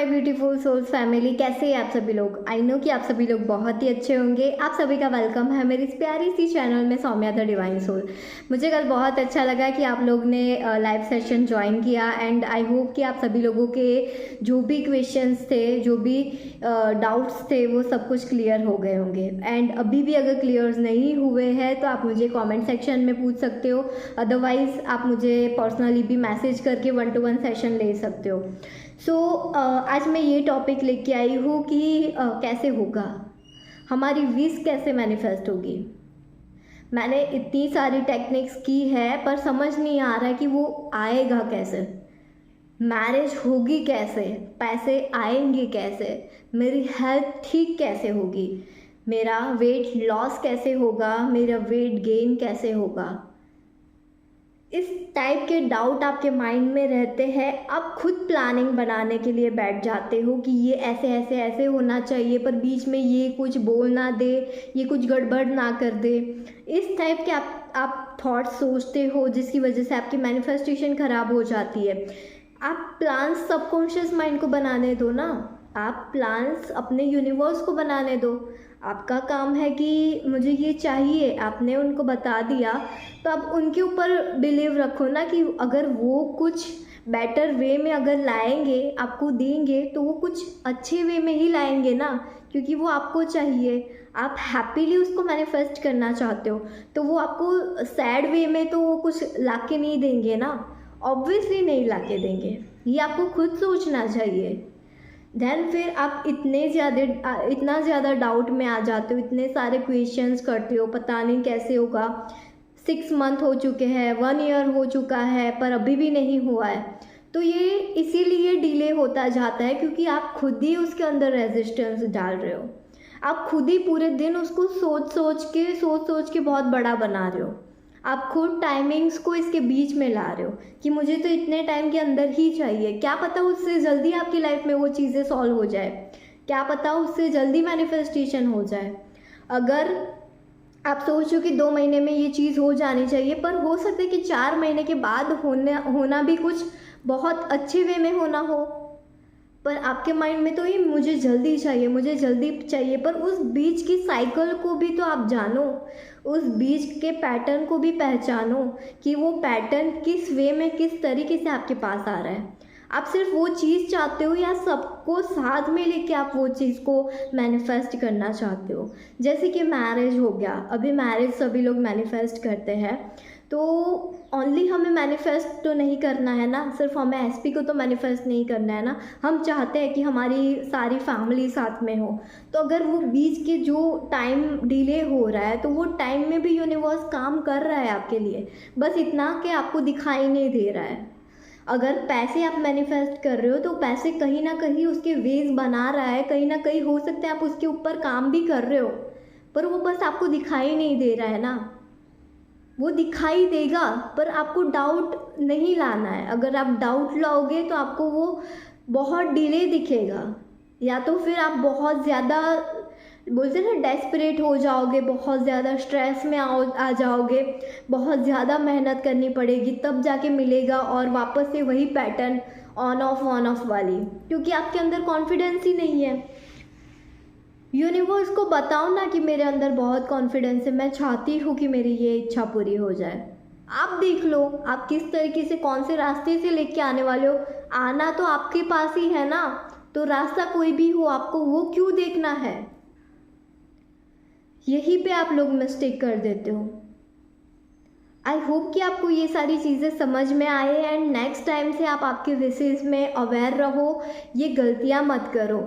My beautiful souls family, कैसे हैं आप सभी लोग। आई नो कि आप सभी लोग बहुत ही अच्छे होंगे। आप सभी का वेलकम है मेरी इस प्यारी सी चैनल में सौम्या द डिवाइन सोल। मुझे कल बहुत अच्छा लगा कि आप लोग ने लाइव सेशन ज्वाइन किया एंड आई होप कि आप सभी लोगों के जो भी क्वेश्चंस थे, जो भी डाउट्स थे, वो सब कुछ क्लियर हो गए होंगे। एंड अभी भी अगर क्लियर नहीं हुए हैं तो आप मुझे कॉमेंट सेक्शन में पूछ सकते हो, अदरवाइज़ आप मुझे पर्सनली भी मैसेज करके 1-to-1 सेशन ले सकते हो। आज मैं ये टॉपिक लेके आई हूँ कि कैसे होगा, हमारी विश कैसे मैनिफेस्ट होगी। मैंने इतनी सारी टेक्निक्स की है पर समझ नहीं आ रहा है कि वो आएगा कैसे, मैरिज होगी कैसे, पैसे आएंगे कैसे, मेरी हेल्थ ठीक कैसे होगी, मेरा वेट लॉस कैसे होगा, मेरा वेट गेन कैसे होगा। इस टाइप के डाउट आपके माइंड में रहते हैं। आप खुद प्लानिंग बनाने के लिए बैठ जाते हो कि ये ऐसे ऐसे ऐसे होना चाहिए, पर बीच में ये कुछ बोल ना दे, ये कुछ गड़बड़ ना कर दे। इस टाइप के आप थॉट्स सोचते हो, जिसकी वजह से आपकी मैनिफेस्टेशन ख़राब हो जाती है। आप प्लान्स सबकॉन्शियस माइंड को बनाने दो ना, आप प्लान्स अपने यूनिवर्स को बनाने दो। आपका काम है कि मुझे ये चाहिए, आपने उनको बता दिया तो आप उनके ऊपर बिलीव रखो ना कि अगर वो कुछ बेटर वे में अगर लाएंगे, आपको देंगे, तो वो कुछ अच्छे वे में ही लाएंगे ना, क्योंकि वो आपको चाहिए। आप हैप्पीली उसको मैनिफेस्ट करना चाहते हो, तो वो आपको सैड वे में तो वो कुछ ला के नहीं देंगे ना, ऑब्वियसली नहीं ला के देंगे। ये आपको खुद सोचना चाहिए। देन फिर आप इतना ज़्यादा डाउट में आ जाते हो, इतने सारे क्वेश्चंस करते हो, पता नहीं कैसे होगा। 6 मंथ हो चुके हैं, 1 ईयर हो चुका है, पर अभी भी नहीं हुआ है। तो ये इसीलिए डिले होता जाता है क्योंकि आप खुद ही उसके अंदर रेजिस्टेंस डाल रहे हो। आप खुद ही पूरे दिन उसको सोच सोच के बहुत बड़ा बना रहे हो। आप खुद टाइमिंग्स को इसके बीच में ला रहे हो कि मुझे तो इतने टाइम के अंदर ही चाहिए। क्या पता उससे जल्दी आपकी लाइफ में वो चीज़ें सॉल्व हो जाए, क्या पता उससे जल्दी मैनिफेस्टेशन हो जाए। अगर आप सोचो कि 2 महीने में ये चीज़ हो जानी चाहिए, पर हो सकता है कि 4 महीने के बाद होना भी कुछ बहुत अच्छे वे में होना हो, पर आपके माइंड में तो ये मुझे जल्दी चाहिए, मुझे जल्दी चाहिए। पर उस बीच की साइकिल को भी तो आप जानो, उस बीच के पैटर्न को भी पहचानो कि वो पैटर्न किस वे में, किस तरीके से आपके पास आ रहा है। आप सिर्फ वो चीज़ चाहते हो या सबको साथ में लेके आप वो चीज़ को मैनिफेस्ट करना चाहते हो। जैसे कि मैरिज हो गया, अभी मैरिज सभी लोग मैनिफेस्ट करते हैं, तो ओनली हमें मैनिफेस्ट तो नहीं करना है ना, सिर्फ हमें एसपी को तो मैनिफेस्ट नहीं करना है ना। हम चाहते हैं कि हमारी सारी फैमिली साथ में हो। तो अगर वो बीच के जो टाइम डिले हो रहा है, तो वो टाइम में भी यूनिवर्स काम कर रहा है आपके लिए, बस इतना कि आपको दिखाई नहीं दे रहा है। अगर पैसे आप मैनिफेस्ट कर रहे हो तो पैसे कहीं ना कहीं उसके वेज बना रहा है, कहीं ना कहीं हो सकता है आप उसके ऊपर काम भी कर रहे हो, पर वो बस आपको दिखाई नहीं दे रहा है ना। वो दिखाई देगा पर आपको डाउट नहीं लाना है। अगर आप डाउट लाओगे तो आपको वो बहुत डिले दिखेगा, या तो फिर आप बहुत ज़्यादा बोलते हैं ना डेस्परेट हो जाओगे, बहुत ज़्यादा स्ट्रेस में आ जाओगे, बहुत ज़्यादा मेहनत करनी पड़ेगी तब जाके मिलेगा, और वापस से वही पैटर्न ऑन ऑफ वाली, क्योंकि आपके अंदर कॉन्फिडेंस ही नहीं है। यूनिवर्स को बताओ ना कि मेरे अंदर बहुत कॉन्फिडेंस है, मैं चाहती हूँ कि मेरी ये इच्छा पूरी हो जाए। आप देख लो आप किस तरीके से, कौन से रास्ते से लेके आने वाले हो। आना तो आपके पास ही है ना, तो रास्ता कोई भी हो, आपको वो क्यों देखना है। यहीं पे आप लोग मिस्टेक कर देते हो। आई होप कि आपको ये सारी चीज़ें समझ में आए एंड नेक्स्ट टाइम से आप आपके विशेष में अवेयर रहो, ये गलतियाँ मत करो।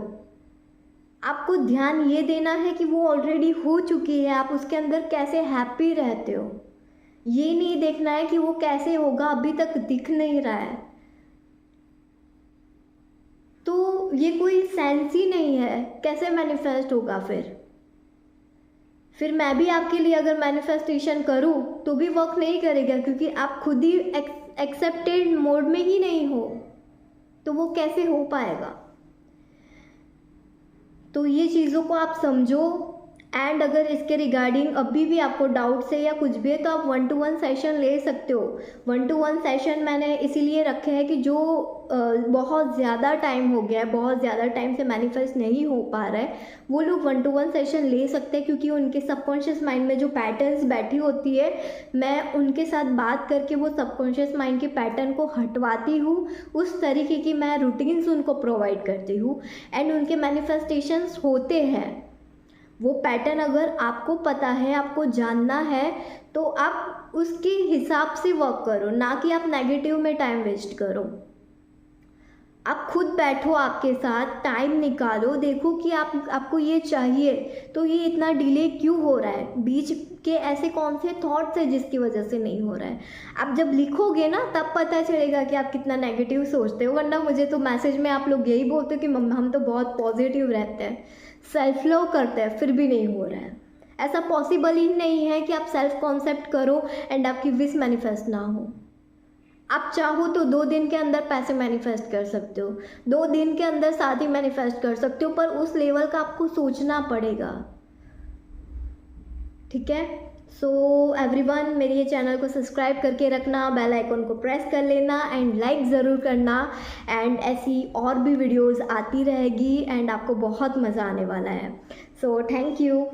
आपको ध्यान ये देना है कि वो ऑलरेडी हो चुकी है, आप उसके अंदर कैसे हैप्पी रहते हो। ये नहीं देखना है कि वो कैसे होगा, अभी तक दिख नहीं रहा है, तो ये कोई सेंस ही नहीं है। कैसे मैनिफेस्ट होगा फिर मैं भी आपके लिए अगर मैनिफेस्टेशन करूं तो भी वर्क नहीं करेगा, क्योंकि आप खुद ही एक्सेप्टेड मोड में ही नहीं हो, तो वो कैसे हो पाएगा। तो ये चीज़ों को आप समझो एंड अगर इसके रिगार्डिंग अभी भी आपको डाउट्स है या कुछ भी है तो आप 1-to-1 सेशन ले सकते हो। 1-to-1 सेशन मैंने इसीलिए रखे हैं कि जो बहुत ज़्यादा टाइम हो गया है, बहुत ज़्यादा टाइम से मैनिफेस्ट नहीं हो पा रहा है, वो लोग 1-to-1 सेशन ले सकते हैं, क्योंकि उनके सबकॉन्शियस माइंड में जो पैटर्न्स बैठी होती है, मैं उनके साथ बात करके वो सबकॉन्शियस माइंड के पैटर्न को हटवाती हूँ, उस तरीके की मैं रूटीन्स उनको प्रोवाइड करती हूँ एंड उनके मैनिफेस्टेशंस होते हैं। वो पैटर्न अगर आपको पता है, आपको जानना है, तो आप उसके हिसाब से वर्क करो, ना कि आप नेगेटिव में टाइम वेस्ट करो। आप खुद बैठो, आपके साथ टाइम निकालो, देखो कि आपको ये चाहिए तो ये इतना डिले क्यों हो रहा है, बीच के ऐसे कौन से थॉट्स है जिसकी वजह से नहीं हो रहा है। आप जब लिखोगे ना तब पता चलेगा कि आप कितना नेगेटिव सोचते हो, वरना मुझे तो मैसेज में आप लोग यही बोलते हो कि हम तो बहुत पॉजिटिव रहते हैं, सेल्फ लव करते हैं, फिर भी नहीं हो रहा है। ऐसा पॉसिबल ही नहीं है कि आप सेल्फ कॉन्सेप्ट करो एंड आपकी विश मैनिफेस्ट ना हो। आप चाहो तो 2 दिन के अंदर पैसे मैनिफेस्ट कर सकते हो, 2 दिन के अंदर शादी मैनिफेस्ट कर सकते हो, पर उस लेवल का आपको सोचना पड़ेगा। ठीक है, सो एवरीवन, मेरे ये चैनल को सब्सक्राइब करके रखना, बेल आइकन को प्रेस कर लेना एंड लाइक ज़रूर करना। एंड ऐसी और भी वीडियोस आती रहेगी एंड आपको बहुत मज़ा आने वाला है। So thank you.